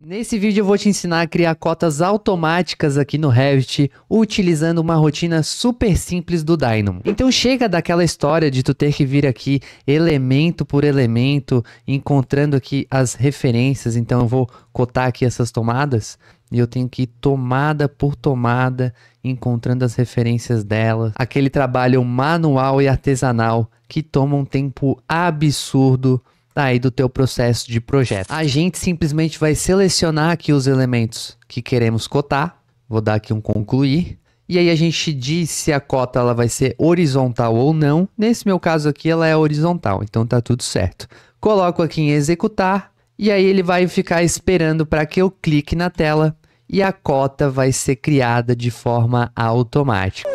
Nesse vídeo eu vou te ensinar a criar cotas automáticas aqui no Revit, utilizando uma rotina super simples do Dynamo. Então chega daquela história de tu ter que vir aqui elemento por elemento, encontrando aqui as referências. Então eu vou cotar aqui essas tomadas e eu tenho que ir tomada por tomada, encontrando as referências delas. Aquele trabalho manual e artesanal que toma um tempo absurdo aí do teu processo de projeto. A gente simplesmente vai selecionar aqui os elementos que queremos cotar. Vou dar aqui um concluir. E aí a gente diz se a cota ela vai ser horizontal ou não. Nesse meu caso aqui ela é horizontal, então tá tudo certo. Coloco aqui em executar e aí ele vai ficar esperando para que eu clique na tela e a cota vai ser criada de forma automática.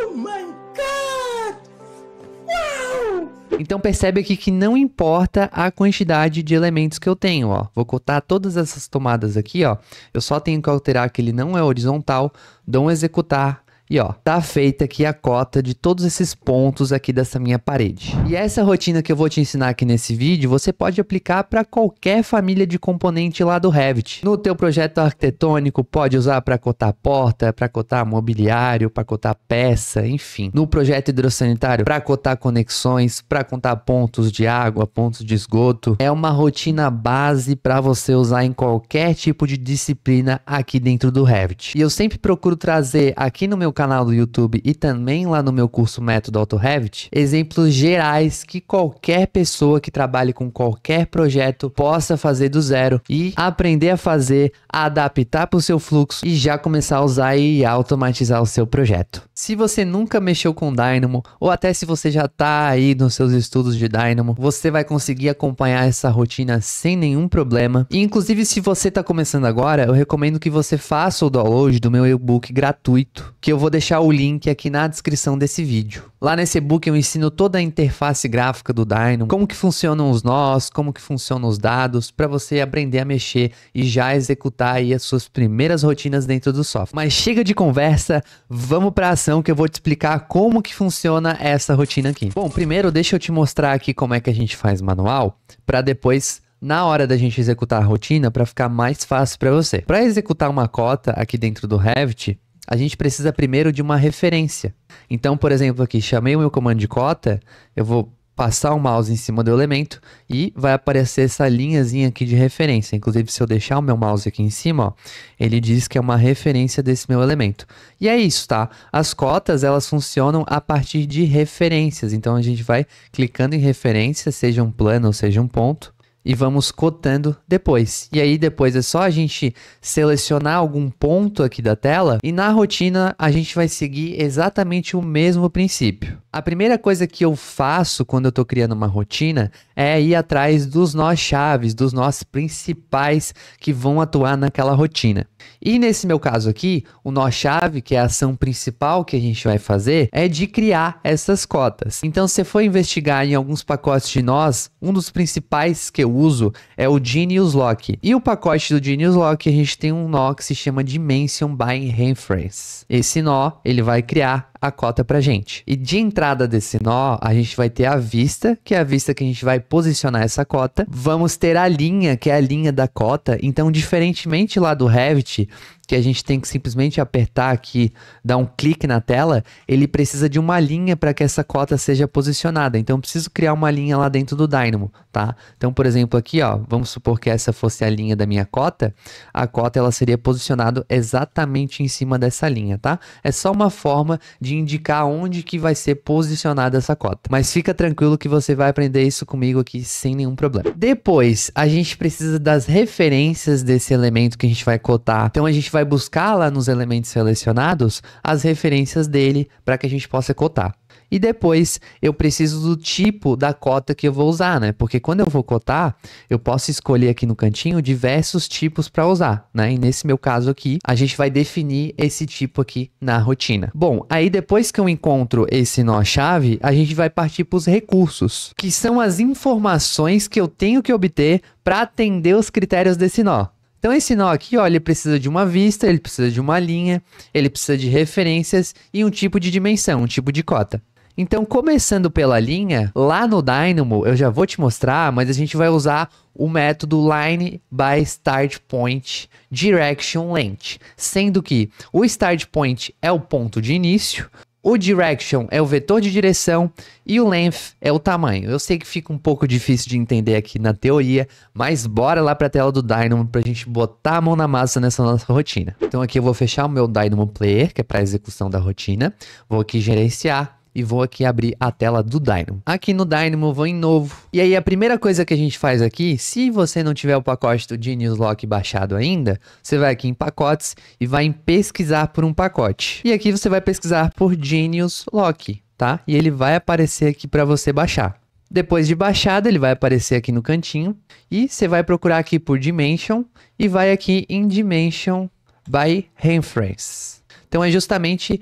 Então percebe aqui que não importa a quantidade de elementos que eu tenho, ó. Vou cotar todas essas tomadas aqui, ó. Eu só tenho que alterar que ele não é horizontal, dou um executar e ó, tá feita aqui a cota de todos esses pontos aqui dessa minha parede. E essa rotina que eu vou te ensinar aqui nesse vídeo, você pode aplicar para qualquer família de componente lá do Revit. No teu projeto arquitetônico, pode usar para cotar porta, para cotar mobiliário, para cotar peça, enfim. No projeto hidrossanitário, para cotar conexões, para contar pontos de água, pontos de esgoto. É uma rotina base para você usar em qualquer tipo de disciplina aqui dentro do Revit. E eu sempre procuro trazer aqui no meu canal do YouTube e também lá no meu curso Método Auto Revit, exemplos gerais que qualquer pessoa que trabalhe com qualquer projeto possa fazer do zero e aprender a fazer, adaptar para o seu fluxo e já começar a usar e automatizar o seu projeto. Se você nunca mexeu com Dynamo ou até se você já está aí nos seus estudos de Dynamo, você vai conseguir acompanhar essa rotina sem nenhum problema. E inclusive se você está começando agora, eu recomendo que você faça o download do meu e-book gratuito, que eu vou deixar o link aqui na descrição desse vídeo. Lá nesse e-book eu ensino toda a interface gráfica do Dynamo, como que funcionam os nós, como que funcionam os dados, para você aprender a mexer e já executar aí as suas primeiras rotinas dentro do software. Mas chega de conversa, vamos para a ação que eu vou te explicar como que funciona essa rotina aqui. Bom, primeiro deixa eu te mostrar aqui como é que a gente faz manual, para depois na hora da gente executar a rotina, para ficar mais fácil para você. Para executar uma cota aqui dentro do Revit, a gente precisa primeiro de uma referência. Então, por exemplo, aqui, chamei o meu comando de cota, eu vou passar o mouse em cima do elemento e vai aparecer essa linhazinha aqui de referência. Inclusive, se eu deixar o meu mouse aqui em cima, ó, ele diz que é uma referência desse meu elemento. E é isso, tá? As cotas, elas funcionam a partir de referências. Então, a gente vai clicando em referência, seja um plano ou seja um ponto, e vamos cotando depois. E aí depois é só a gente selecionar algum ponto aqui da tela e na rotina a gente vai seguir exatamente o mesmo princípio. A primeira coisa que eu faço quando eu estou criando uma rotina é ir atrás dos nós chaves, dos nós principais que vão atuar naquela rotina. E nesse meu caso aqui, o nó chave, que é a ação principal que a gente vai fazer, é de criar essas cotas. Então, se você for investigar em alguns pacotes de nós, um dos principais que eu uso é o Genius Lock. E o pacote do Genius Lock, a gente tem um nó que se chama Dimension by Reference. Esse nó, ele vai criar a cota pra gente. E de entrada desse nó, a gente vai ter a vista, que é a vista que a gente vai posicionar essa cota. Vamos ter a linha, que é a linha da cota. Então, diferentemente lá do Revit, que a gente tem que simplesmente apertar aqui, dar um clique na tela, ele precisa de uma linha para que essa cota seja posicionada. Então, eu preciso criar uma linha lá dentro do Dynamo, tá? Então, por exemplo, aqui, ó, vamos supor que essa fosse a linha da minha cota. A cota, ela seria posicionada exatamente em cima dessa linha, tá? É só uma forma de indicar onde que vai ser posicionada essa cota. Mas fica tranquilo que você vai aprender isso comigo aqui sem nenhum problema. Depois, a gente precisa das referências desse elemento que a gente vai cotar. Então, a gente vai buscar lá nos elementos selecionados as referências dele para que a gente possa cotar. E depois eu preciso do tipo da cota que eu vou usar, né? Porque quando eu vou cotar, eu posso escolher aqui no cantinho diversos tipos para usar, né? E nesse meu caso aqui, a gente vai definir esse tipo aqui na rotina. Bom, aí depois que eu encontro esse nó-chave, a gente vai partir para os recursos, que são as informações que eu tenho que obter para atender os critérios desse nó. Então esse nó aqui, ó, ele precisa de uma vista, ele precisa de uma linha, ele precisa de referências e um tipo de dimensão, um tipo de cota. Então, começando pela linha, lá no Dynamo, eu já vou te mostrar, mas a gente vai usar o método Line by Start Point Direction Length, sendo que o Start Point é o ponto de início, o Direction é o vetor de direção e o Length é o tamanho. Eu sei que fica um pouco difícil de entender aqui na teoria, mas bora lá para a tela do Dynamo para a gente botar a mão na massa nessa nossa rotina. Então aqui eu vou fechar o meu Dynamo Player, que é para execução da rotina, vou aqui gerenciar, e vou aqui abrir a tela do Dynamo. Aqui no Dynamo, vou em novo. E aí, a primeira coisa que a gente faz aqui, se você não tiver o pacote do Genius Lock baixado ainda, você vai aqui em pacotes e vai em pesquisar por um pacote. E aqui você vai pesquisar por Genius Lock, tá? E ele vai aparecer aqui para você baixar. Depois de baixado, ele vai aparecer aqui no cantinho. E você vai procurar aqui por Dimension e vai aqui em Dimension by Reference. Então, é justamente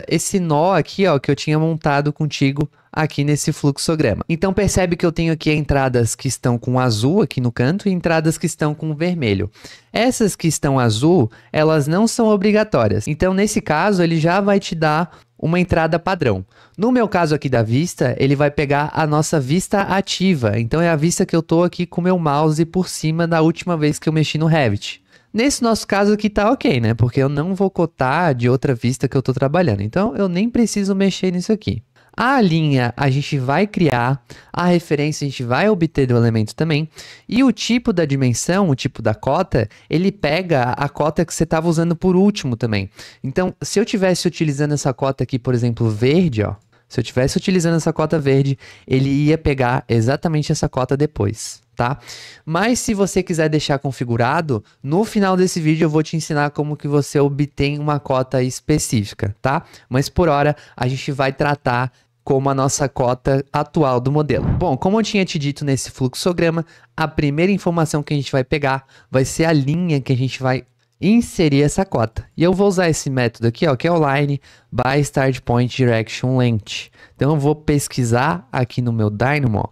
esse nó aqui, ó, que eu tinha montado contigo aqui nesse fluxograma. Então percebe que eu tenho aqui entradas que estão com azul aqui no canto e entradas que estão com vermelho. Essas que estão azul, elas não são obrigatórias. Então nesse caso ele já vai te dar uma entrada padrão. No meu caso aqui da vista, ele vai pegar a nossa vista ativa. Então é a vista que eu tô aqui com o meu mouse por cima da última vez que eu mexi no Revit. Nesse nosso caso aqui tá ok, né? Porque eu não vou cotar de outra vista que eu tô trabalhando. Então, eu nem preciso mexer nisso aqui. A linha a gente vai criar, a referência a gente vai obter do elemento também. E o tipo da dimensão, o tipo da cota, ele pega a cota que você estava usando por último também. Então, se eu estivesse utilizando essa cota aqui, por exemplo, verde, ó. Se eu estivesse utilizando essa cota verde, ele ia pegar exatamente essa cota depois, tá? Mas se você quiser deixar configurado, no final desse vídeo eu vou te ensinar como que você obtém uma cota específica, tá? Mas por hora, a gente vai tratar como a nossa cota atual do modelo. Bom, como eu tinha te dito nesse fluxograma, a primeira informação que a gente vai pegar vai ser a linha que a gente vai inserir essa cota. E eu vou usar esse método aqui, ó, que é o Line by Start Point Direction Length. Então eu vou pesquisar aqui no meu Dynamo, ó,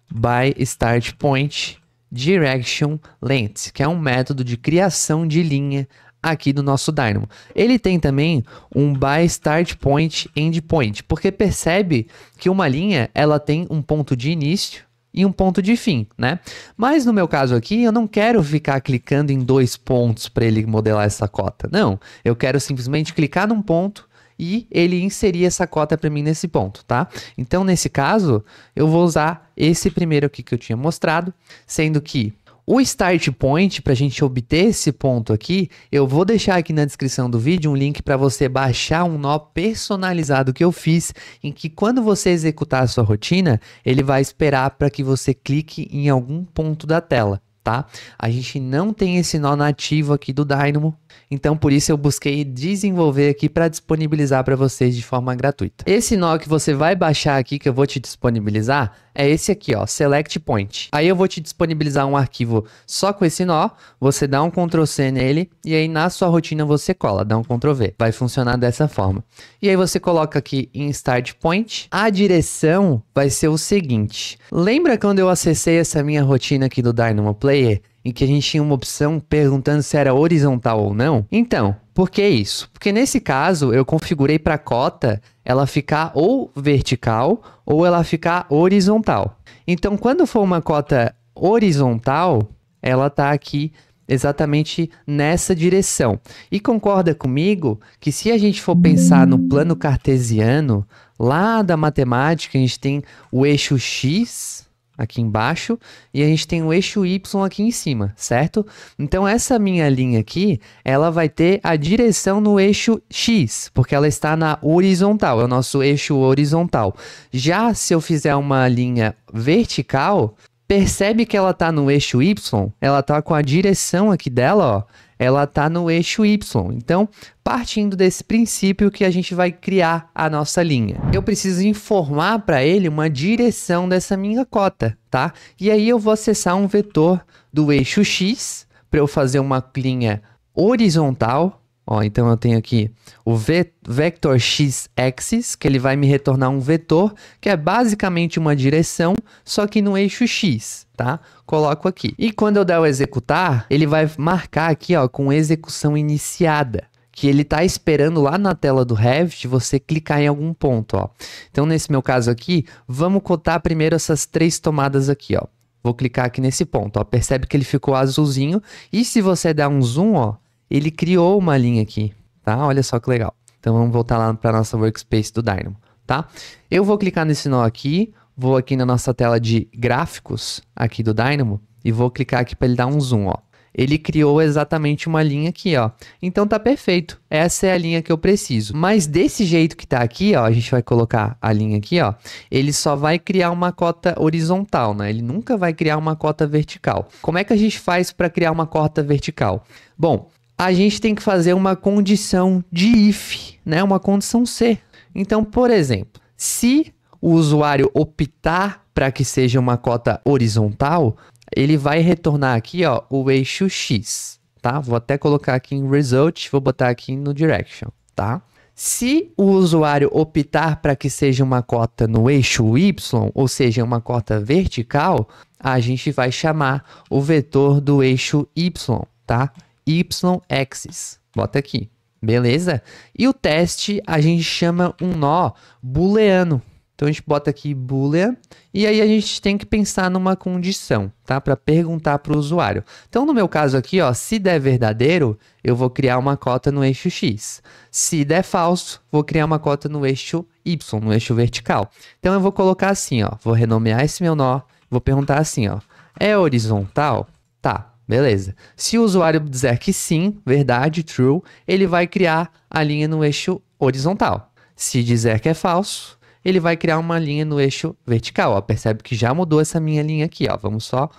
by Start Point Direction Length, que é um método de criação de linha aqui do nosso Dynamo. Ele tem também um by Start Point End Point, porque percebe que uma linha ela tem um ponto de início e um ponto de fim, né? Mas no meu caso aqui, eu não quero ficar clicando em dois pontos para ele modelar essa cota. Não, eu quero simplesmente clicar num ponto e ele inserir essa cota para mim nesse ponto, tá? Então, nesse caso, eu vou usar esse primeiro aqui que eu tinha mostrado, sendo que o Start Point, para a gente obter esse ponto aqui, eu vou deixar aqui na descrição do vídeo um link para você baixar um nó personalizado que eu fiz, em que quando você executar a sua rotina, ele vai esperar para que você clique em algum ponto da tela, tá? A gente não tem esse nó nativo aqui do Dynamo, então por isso eu busquei desenvolver aqui para disponibilizar para vocês de forma gratuita. Esse nó que você vai baixar aqui, que eu vou te disponibilizar, é esse aqui, ó, Select Point. Aí eu vou te disponibilizar um arquivo só com esse nó, você dá um Ctrl+C nele e aí na sua rotina você cola, dá um Ctrl+V. Vai funcionar dessa forma. E aí você coloca aqui em Start Point. A direção vai ser o seguinte. Lembra quando eu acessei essa minha rotina aqui do Dynamo Player, em que a gente tinha uma opção perguntando se era horizontal ou não? Então, por que isso? Porque nesse caso eu configurei para a cota ela ficar ou vertical ou ela ficar horizontal. Então, quando for uma cota horizontal, ela está aqui exatamente nessa direção. E concorda comigo que se a gente for pensar no plano cartesiano, lá da matemática, a gente tem o eixo X aqui embaixo e a gente tem o eixo Y aqui em cima, certo? Então essa minha linha aqui, ela vai ter a direção no eixo X, porque ela está na horizontal, é o nosso eixo horizontal. Já se eu fizer uma linha vertical, percebe que ela está no eixo Y, ela está com a direção aqui dela, ó, ela está no eixo Y. Então, partindo desse princípio que a gente vai criar a nossa linha. Eu preciso informar para ele uma direção dessa minha cota, tá? E aí eu vou acessar um vetor do eixo X para eu fazer uma linha horizontal. Ó, então eu tenho aqui o vector x-axis, que ele vai me retornar um vetor, que é basicamente uma direção, só que no eixo x, tá? Coloco aqui. E quando eu der o executar, ele vai marcar aqui, ó, com execução iniciada, que ele tá esperando lá na tela do Revit você clicar em algum ponto, ó. Então, nesse meu caso aqui, vamos cotar primeiro essas 3 tomadas aqui, ó. Vou clicar aqui nesse ponto, ó. Percebe que ele ficou azulzinho. E se você der um zoom, ó, ele criou uma linha aqui, tá? Olha só que legal. Então, vamos voltar lá para nossa workspace do Dynamo, tá? Eu vou clicar nesse nó aqui, vou aqui na nossa tela de gráficos aqui do Dynamo e vou clicar aqui para ele dar um zoom, ó. Ele criou exatamente uma linha aqui, ó. Então tá perfeito. Essa é a linha que eu preciso. Mas desse jeito que tá aqui, ó, a gente vai colocar a linha aqui, ó. Ele só vai criar uma cota horizontal, né? Ele nunca vai criar uma cota vertical. Como é que a gente faz para criar uma cota vertical? Bom, a gente tem que fazer uma condição de if, né? Uma condição C. Então, por exemplo, se o usuário optar para que seja uma cota horizontal, ele vai retornar aqui, ó, o eixo X, tá? Vou até colocar aqui em Result, vou botar aqui no Direction, tá? Se o usuário optar para que seja uma cota no eixo Y, ou seja, uma cota vertical, a gente vai chamar o vetor do eixo Y, tá? Y-axis. Bota aqui, beleza? E o teste a gente chama um nó booleano. Então, a gente bota aqui boolean e aí a gente tem que pensar numa condição, tá? Para perguntar para o usuário. Então, no meu caso aqui, ó, se der verdadeiro, eu vou criar uma cota no eixo X. Se der falso, vou criar uma cota no eixo Y, no eixo vertical. Então, eu vou colocar assim, ó, vou renomear esse meu nó, vou perguntar assim, ó, é horizontal? Tá, beleza. Se o usuário dizer que sim, verdade, true, ele vai criar a linha no eixo horizontal. Se dizer que é falso, ele vai criar uma linha no eixo vertical, ó. Percebe que já mudou essa minha linha aqui, ó. Vamos só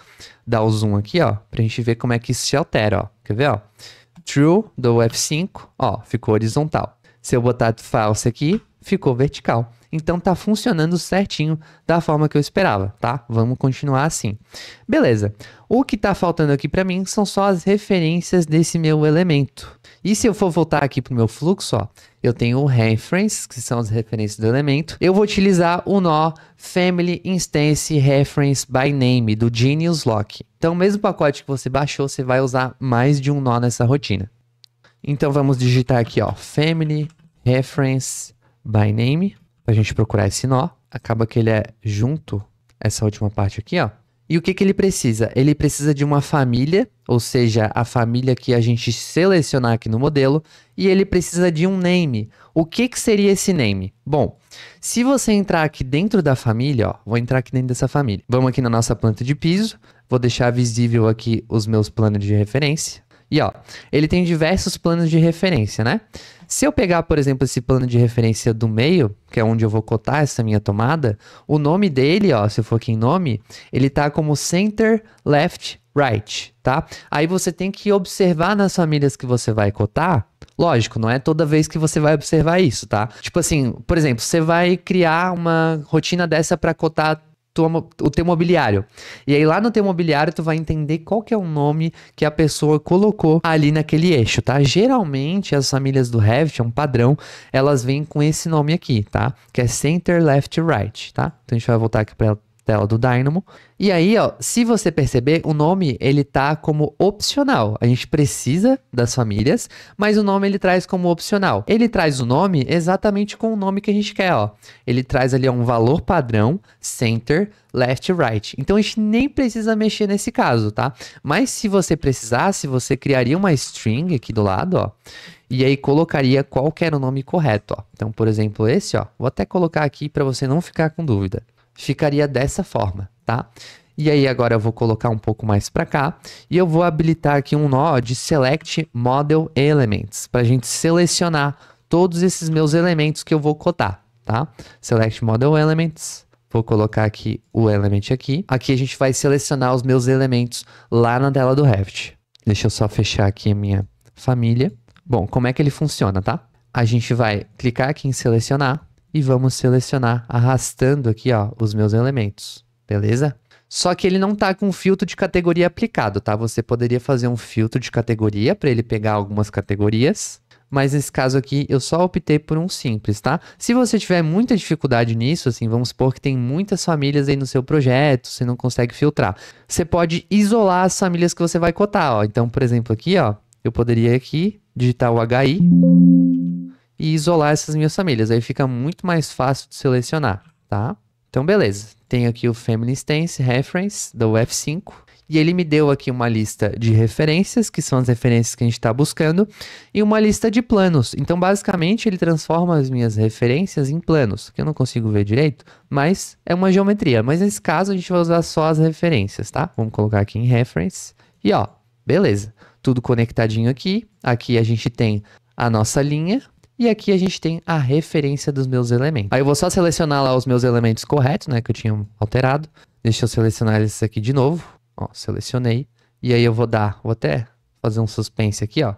dar o zoom aqui, ó, pra gente ver como é que isso se altera, ó. Quer ver, ó? True, dou F5, ó, ficou horizontal. Se eu botar false aqui, ficou vertical. Então tá funcionando certinho da forma que eu esperava, tá? Vamos continuar assim. Beleza. O que tá faltando aqui para mim são só as referências desse meu elemento. E se eu for voltar aqui pro meu fluxo, ó, eu tenho o reference, que são as referências do elemento. Eu vou utilizar o nó Family Instance Reference by Name do Genius Lock. Então, o mesmo pacote que você baixou, você vai usar mais de um nó nessa rotina. Então, vamos digitar aqui, ó, Family Reference by Name, para a gente procurar esse nó. Acaba que ele é junto, essa última parte aqui, ó. E o que que ele precisa? Ele precisa de uma família, ou seja, a família que a gente selecionar aqui no modelo, e ele precisa de um name. O que que seria esse name? Bom, se você entrar aqui dentro da família, ó, vou entrar aqui dentro dessa família. Vamos aqui na nossa planta de piso, vou deixar visível aqui os meus planos de referência. E ó, ele tem diversos planos de referência, né? Se eu pegar, por exemplo, esse plano de referência do meio, que é onde eu vou cotar essa minha tomada, o nome dele, ó, se eu for aqui em nome, ele tá como Center, Left, Right, tá? Aí você tem que observar nas famílias que você vai cotar. Lógico, não é toda vez que você vai observar isso, tá? Tipo assim, por exemplo, você vai criar uma rotina dessa para cotar o teu mobiliário. E aí lá no teu mobiliário tu vai entender qual que é o nome que a pessoa colocou ali naquele eixo, tá? Geralmente as famílias do Revit, é um padrão, elas vêm com esse nome aqui, tá? Que é Center, Left, Right, tá? Então a gente vai voltar aqui para a tela do Dynamo. E aí, ó, se você perceber, o nome ele tá como opcional. A gente precisa das famílias, mas o nome ele traz como opcional. Ele traz o nome exatamente com o nome que a gente quer, ó. Ele traz ali um valor padrão, Center, Left, Right. Então a gente nem precisa mexer nesse caso, tá? Mas se você precisasse, você criaria uma string aqui do lado, ó. E aí colocaria qual que era o nome correto, ó. Então, por exemplo, esse, ó. Vou até colocar aqui para você não ficar com dúvida. Ficaria dessa forma, tá? E aí agora eu vou colocar um pouco mais para cá e eu vou habilitar aqui um nó de Select Model Elements para a gente selecionar todos esses meus elementos que eu vou cotar, tá? Select Model Elements, vou colocar aqui o element aqui. Aqui a gente vai selecionar os meus elementos lá na tela do Revit. Deixa eu só fechar aqui a minha família. Bom, como é que ele funciona, tá? A gente vai clicar aqui em selecionar. E vamos selecionar arrastando aqui, ó, os meus elementos, beleza? Só que ele não tá com filtro de categoria aplicado, tá? Você poderia fazer um filtro de categoria para ele pegar algumas categorias, mas nesse caso aqui eu só optei por um simples, tá? Se você tiver muita dificuldade nisso, assim, vamos supor que tem muitas famílias aí no seu projeto, você não consegue filtrar. Você pode isolar as famílias que você vai cotar, ó. Então, por exemplo, aqui, ó, eu poderia aqui digitar o HI e isolar essas minhas famílias. Aí fica muito mais fácil de selecionar, tá? Então, beleza. Tenho aqui o Family Instance Reference do F5. E ele me deu aqui uma lista de referências, que são as referências que a gente está buscando, e uma lista de planos. Então, basicamente, ele transforma as minhas referências em planos, que eu não consigo ver direito, mas é uma geometria. Mas nesse caso, a gente vai usar só as referências, tá? Vamos colocar aqui em Reference. E ó, beleza. Tudo conectadinho aqui. Aqui a gente tem a nossa linha. E aqui a gente tem a referência dos meus elementos. Aí eu vou só selecionar lá os meus elementos corretos, né? Que eu tinha alterado. Deixa eu selecionar esses aqui de novo. Ó, selecionei. E aí eu vou até fazer um suspense aqui, ó.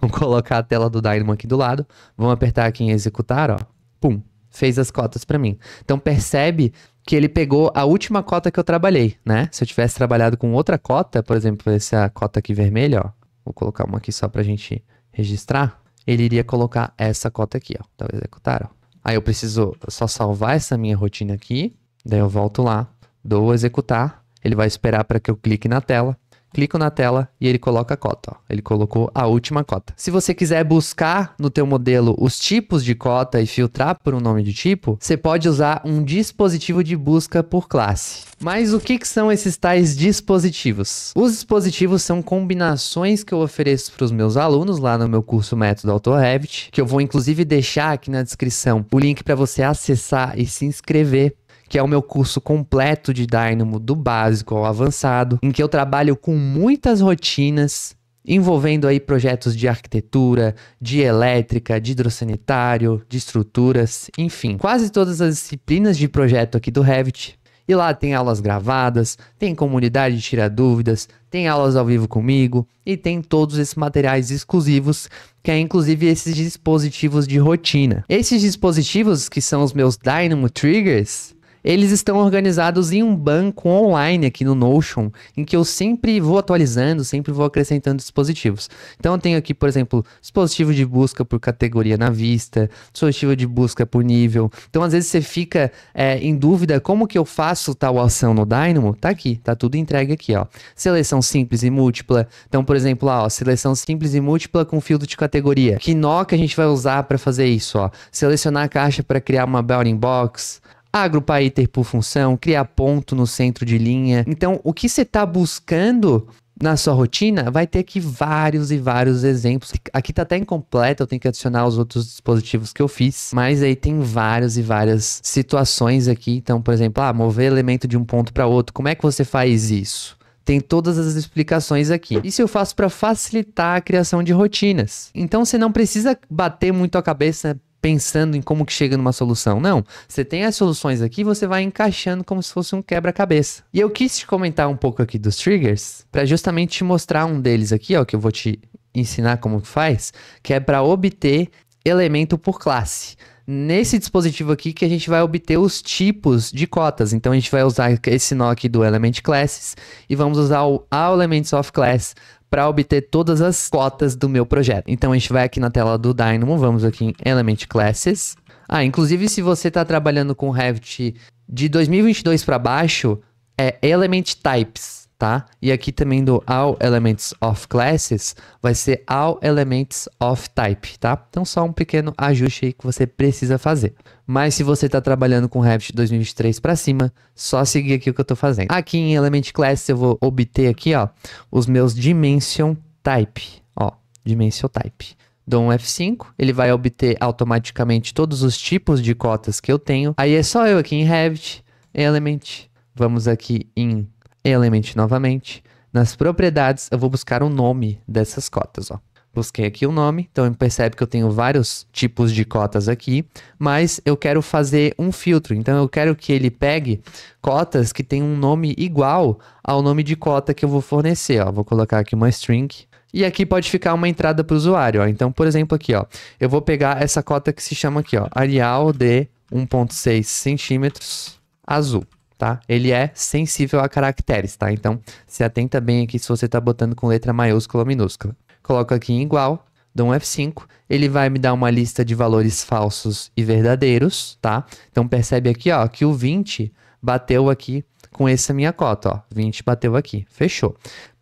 Vamos colocar a tela do Dynamo aqui do lado. Vamos apertar aqui em executar, ó. Pum, fez as cotas para mim. Então percebe que ele pegou a última cota que eu trabalhei, né? Se eu tivesse trabalhado com outra cota, por exemplo, essa cota aqui vermelha, ó. Vou colocar uma aqui só pra gente registrar. Ele iria colocar essa cota aqui, ó. Então executar, ó. Aí eu preciso só salvar essa minha rotina aqui. Daí eu volto lá, dou executar. Ele vai esperar para que eu clique na tela. Clico na tela e ele coloca a cota. Ó. Ele colocou a última cota. Se você quiser buscar no teu modelo os tipos de cota e filtrar por um nome de tipo, você pode usar um dispositivo de busca por classe. Mas o que são esses tais dispositivos? Os dispositivos são combinações que eu ofereço para os meus alunos lá no meu curso Método AutoRevit, que eu vou inclusive deixar aqui na descrição o link para você acessar e se inscrever, que é o meu curso completo de Dynamo, do básico ao avançado, em que eu trabalho com muitas rotinas, envolvendo aí projetos de arquitetura, de elétrica, de hidrossanitário, de estruturas, enfim, quase todas as disciplinas de projeto aqui do Revit. E lá tem aulas gravadas, tem comunidade de tirar dúvidas, tem aulas ao vivo comigo e tem todos esses materiais exclusivos, que é inclusive esses dispositivos de rotina. Esses dispositivos, que são os meus Dynamo Triggers, eles estão organizados em um banco online aqui no Notion, em que eu sempre vou atualizando, sempre vou acrescentando dispositivos. Então eu tenho aqui, por exemplo, dispositivo de busca por categoria na vista, dispositivo de busca por nível. Então às vezes você fica em dúvida como que eu faço tal ação no Dynamo. Tá aqui, tá tudo entregue aqui, ó. Seleção simples e múltipla. Então, por exemplo, lá, ó, seleção simples e múltipla com filtro de categoria. Que nó que a gente vai usar para fazer isso, ó. Selecionar a caixa para criar uma bounding box. Agrupar item por função, criar ponto no centro de linha. Então, o que você está buscando na sua rotina vai ter aqui vários e vários exemplos. Aqui está até incompleto, eu tenho que adicionar os outros dispositivos que eu fiz. Mas aí tem várias e várias situações aqui. Então, por exemplo, mover elemento de um ponto para outro. Como é que você faz isso? Tem todas as explicações aqui. Isso eu faço para facilitar a criação de rotinas. Então, você não precisa bater muito a cabeça pensando em como que chega numa solução. Não, você tem as soluções aqui, você vai encaixando como se fosse um quebra-cabeça. E eu quis te comentar um pouco aqui dos triggers, para justamente te mostrar um deles aqui, ó, que eu vou te ensinar como que faz, que é para obter elemento por classe. Nesse dispositivo aqui que a gente vai obter os tipos de cotas. Então a gente vai usar esse nó aqui do Element Classes e vamos usar o All Elements of Class para obter todas as cotas do meu projeto. Então a gente vai aqui na tela do Dynamo, vamos aqui em Element Classes. Inclusive se você está trabalhando com Revit de 2022 para baixo, é Element Types, tá? E aqui também do All Elements of Classes vai ser All Elements of Type, tá? Então só um pequeno ajuste aí que você precisa fazer. Mas se você está trabalhando com Revit 2023 para cima, só seguir aqui o que eu estou fazendo. Aqui em Element Classes eu vou obter aqui, ó, os meus Dimension Type, ó, Dimension Type. Dou um F5, ele vai obter automaticamente todos os tipos de cotas que eu tenho. Aí é só eu aqui em Revit, Element, vamos aqui em Element novamente. Nas propriedades eu vou buscar o nome dessas cotas, ó. Busquei aqui o nome, então percebe que eu tenho vários tipos de cotas aqui, mas eu quero fazer um filtro, então eu quero que ele pegue cotas que tem um nome igual ao nome de cota que eu vou fornecer, ó. Vou colocar aqui uma string, e aqui pode ficar uma entrada para o usuário, ó. Então, por exemplo, aqui, ó, eu vou pegar essa cota que se chama aqui, ó, Arial de 1,6 centímetros azul. Tá? Ele é sensível a caracteres, tá? Então, se atenta bem aqui se você está botando com letra maiúscula ou minúscula. Coloco aqui em igual, dou um F5, ele vai me dar uma lista de valores falsos e verdadeiros, tá? Então, percebe aqui, ó, que o 20 bateu aqui com essa minha cota, ó. 20 bateu aqui, fechou.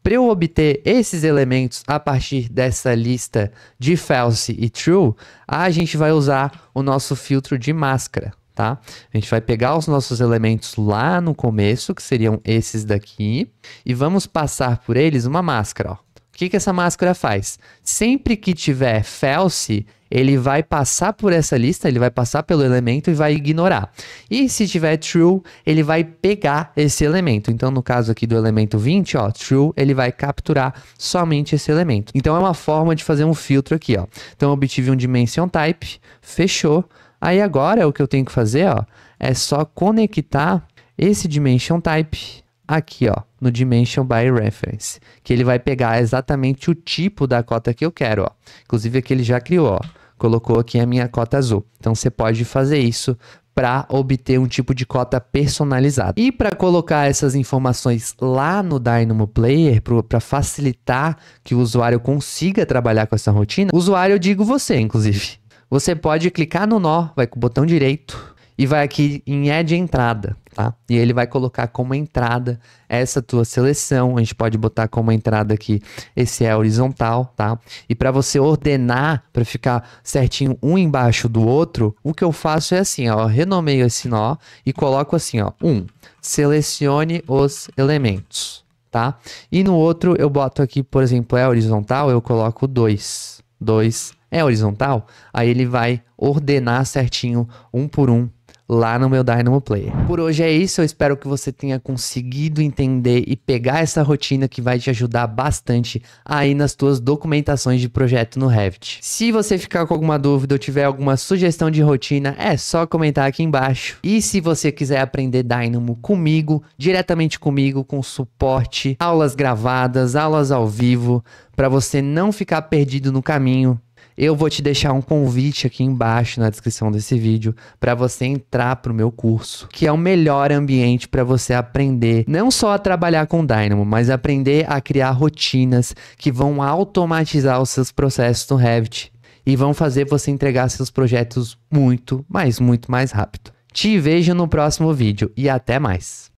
Para eu obter esses elementos a partir dessa lista de false e true, a gente vai usar o nosso filtro de máscara, tá? A gente vai pegar os nossos elementos lá no começo, que seriam esses daqui, e vamos passar por eles uma máscara, ó. O que essa máscara faz? Sempre que tiver false, ele vai passar por essa lista, ele vai passar pelo elemento e vai ignorar. E se tiver true, ele vai pegar esse elemento. Então, no caso aqui do elemento 20, ó, true, ele vai capturar somente esse elemento. Então, é uma forma de fazer um filtro aqui, ó. Então, eu obtive um dimension type, fechou. Aí agora, o que eu tenho que fazer, ó, é só conectar esse dimension type aqui, ó, no Dimension by Reference, que ele vai pegar exatamente o tipo da cota que eu quero, ó. Inclusive aqui ele já criou, ó, colocou aqui a minha cota azul. Então você pode fazer isso para obter um tipo de cota personalizada. E para colocar essas informações lá no Dynamo Player, para facilitar que o usuário consiga trabalhar com essa rotina, o usuário, eu digo você, inclusive, você pode clicar no nó, vai com o botão direito, e vai aqui em Add Entrada, tá? E ele vai colocar como entrada essa tua seleção. A gente pode botar como entrada aqui, esse é horizontal, tá? E para você ordenar, para ficar certinho um embaixo do outro, o que eu faço é assim, ó, renomeio esse nó e coloco assim, ó, selecione os elementos, tá? E no outro eu boto aqui, por exemplo, é horizontal, eu coloco 2. 2 é horizontal, aí ele vai ordenar certinho, um por um, lá no meu Dynamo Player. Por hoje é isso, eu espero que você tenha conseguido entender e pegar essa rotina que vai te ajudar bastante aí nas tuas documentações de projeto no Revit. Se você ficar com alguma dúvida ou tiver alguma sugestão de rotina, é só comentar aqui embaixo. E se você quiser aprender Dynamo comigo, diretamente comigo, com suporte, aulas gravadas, aulas ao vivo, para você não ficar perdido no caminho, eu vou te deixar um convite aqui embaixo na descrição desse vídeo para você entrar para o meu curso, que é o melhor ambiente para você aprender não só a trabalhar com Dynamo, mas aprender a criar rotinas que vão automatizar os seus processos no Revit e vão fazer você entregar seus projetos muito mais rápido. Te vejo no próximo vídeo e até mais!